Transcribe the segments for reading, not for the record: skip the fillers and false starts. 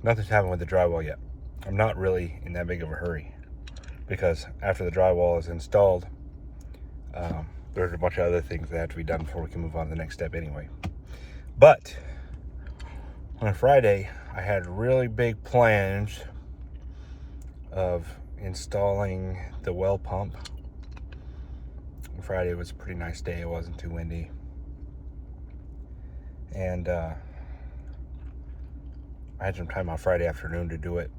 nothing's happened with the drywall yet. I'm not really in that big of a hurry because after the drywall is installed, there's a bunch of other things that have to be done before we can move on to the next step anyway. But on a Friday, I had really big plans of installing the well pump. Friday was a pretty nice day. It wasn't too windy. And I had some time on Friday afternoon to do it.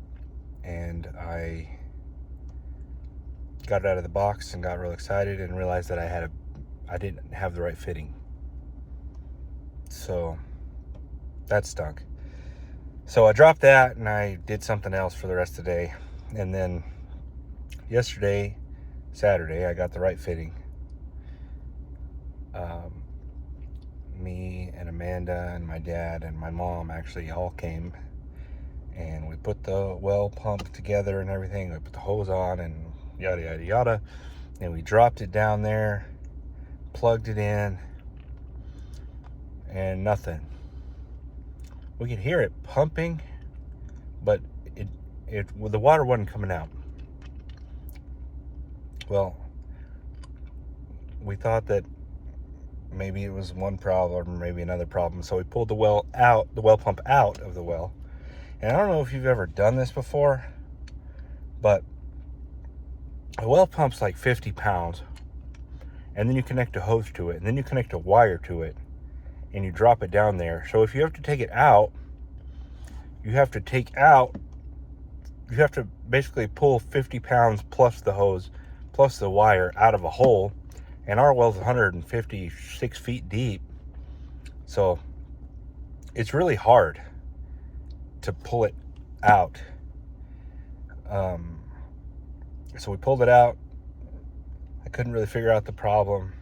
And I got it out of the box and got real excited and realized that I didn't have the right fitting. So that stunk. So I dropped that and I did something else for the rest of the day. And then yesterday, Saturday, I got the right fitting. Me and Amanda and my dad and my mom actually all came, and we put the well pump together and everything. We put the hose on and yada yada yada, and we dropped it down there, plugged it in, and nothing. We could hear it pumping, but the water wasn't coming out. Well, we thought that maybe it was one problem, maybe another problem. So we pulled the well pump out of the well. And I don't know if you've ever done this before, but a well pump's like 50 pounds. And then you connect a hose to it, and then you connect a wire to it, and you drop it down there. So if you have to take it out, you have to basically pull 50 pounds plus the hose, plus the wire out of a hole. And our well's 156 feet deep. So it's really hard to pull it out. So we pulled it out. I couldn't really figure out the problem.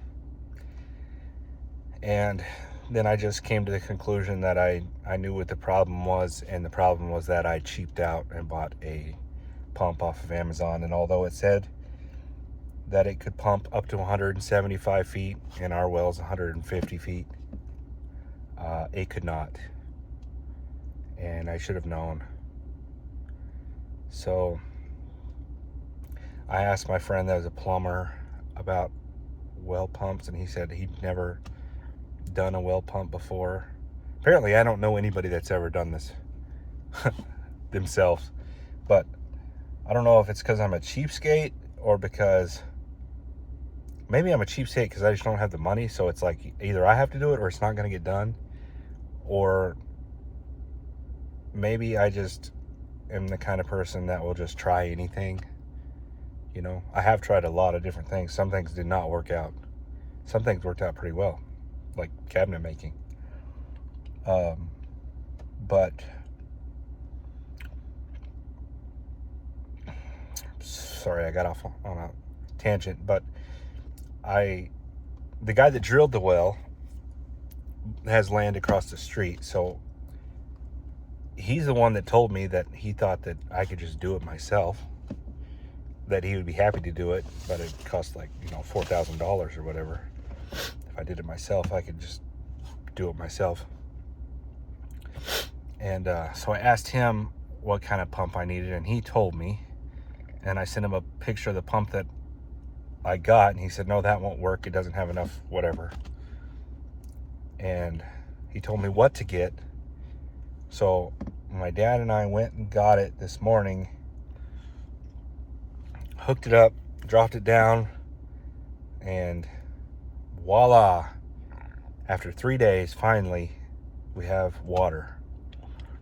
And then I just came to the conclusion that I knew what the problem was. And the problem was that I cheaped out and bought a pump off of Amazon. And although it said that it could pump up to 175 feet and our well's 150 feet, it could not. And I should have known. So I asked my friend that was a plumber about well pumps, and he said he'd never done a well pump before. Apparently I don't know anybody that's ever done this themselves, but I don't know if it's because I'm a cheapskate or because maybe I'm a cheapskate because I just don't have the money. So it's like either I have to do it or it's not going to get done. Or maybe I just am the kind of person that will just try anything. You know, I have tried a lot of different things. Some things did not work out. Some things worked out pretty well, like cabinet making. But sorry, I got off on a tangent. But the guy that drilled the well has land across the street, so he's the one that told me that he thought that I could just do it myself, that he would be happy to do it, but it cost like, $4,000 or whatever. If I did it myself, I could just do it myself. And so I asked him what kind of pump I needed, and he told me, and I sent him a picture of the pump that I got, and he said, no, that won't work. It doesn't have enough whatever. And he told me what to get. So my dad and I went and got it this morning, hooked it up, dropped it down, and voila, after 3 days, finally, we have water.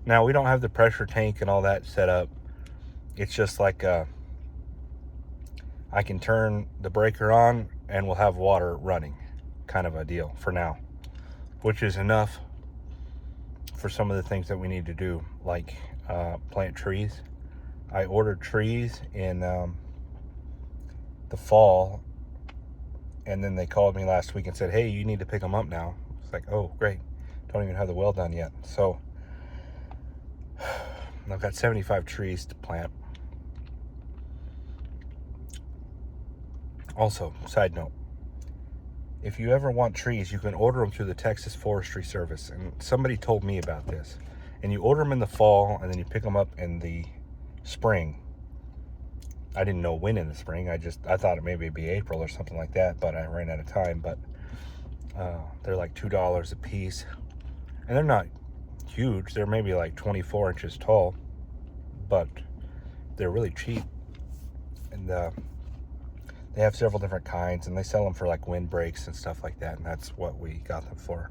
Now, we don't have the pressure tank and all that set up. It's just like I can turn the breaker on and we'll have water running, kind of a deal for now, which is enough for some of the things that we need to do, like plant trees. I ordered trees in the fall, and then they called me last week and said, hey, you need to pick them up now. It's like, oh, great. Don't even have the well done yet. So I've got 75 trees to plant. Also, side note, if you ever want trees, you can order them through the Texas Forestry Service. And somebody told me about this. And you order them in the fall, and then you pick them up in the spring. I didn't know when in the spring. I thought it maybe be April or something like that, but I ran out of time. But they're like $2 a piece, and they're not huge. They're maybe like 24 inches tall, but they're really cheap. And they have several different kinds, and they sell them for like windbreaks and stuff like that, and that's what we got them for.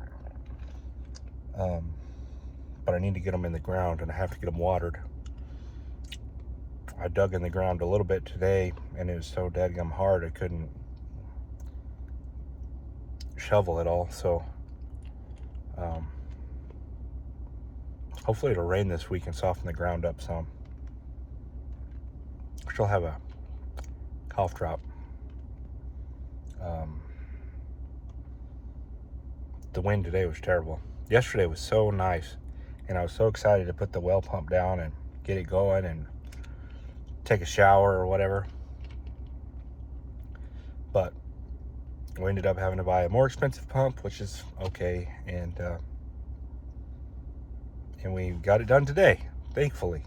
But I need to get them in the ground, and I have to get them watered. I dug in the ground a little bit today, and it was so dadgum hard I couldn't shovel it all. So hopefully it'll rain this week and soften the ground up some. I still have a cough drop. The wind today was terrible. Yesterday was so nice, and I was so excited to put the well pump down and get it going and take a shower or whatever. But we ended up having to buy a more expensive pump, which is okay, and we got it done today, thankfully.